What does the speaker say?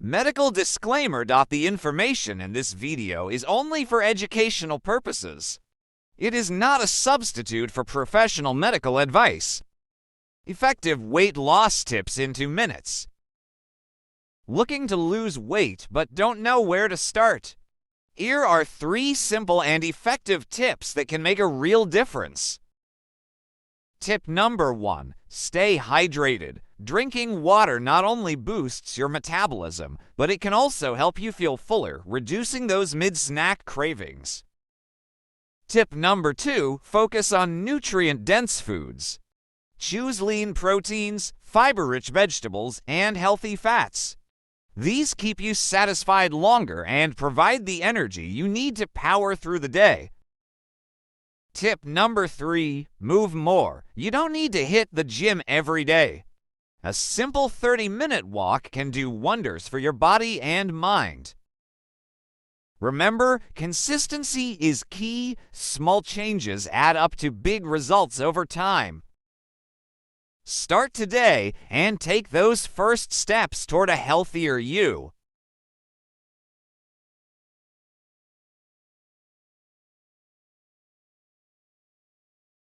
Medical disclaimer. The information in this video is only for educational purposes. It is not a substitute for professional medical advice. Effective weight loss tips in 2 minutes. Looking to lose weight but don't know where to start? Here are 3 simple and effective tips that can make a real difference. Tip number 1. Stay hydrated. Drinking water not only boosts your metabolism, but it can also help you feel fuller, reducing those mid-snack cravings. Tip number 2. Focus on nutrient-dense foods. Choose lean proteins, fiber-rich vegetables, and healthy fats. These keep you satisfied longer and provide the energy you need to power through the day. Tip number 3. Move more. You don't need to hit the gym every day. A simple 30-minute walk can do wonders for your body and mind. Remember, consistency is key. Small changes add up to big results over time. Start today and take those first steps toward a healthier you.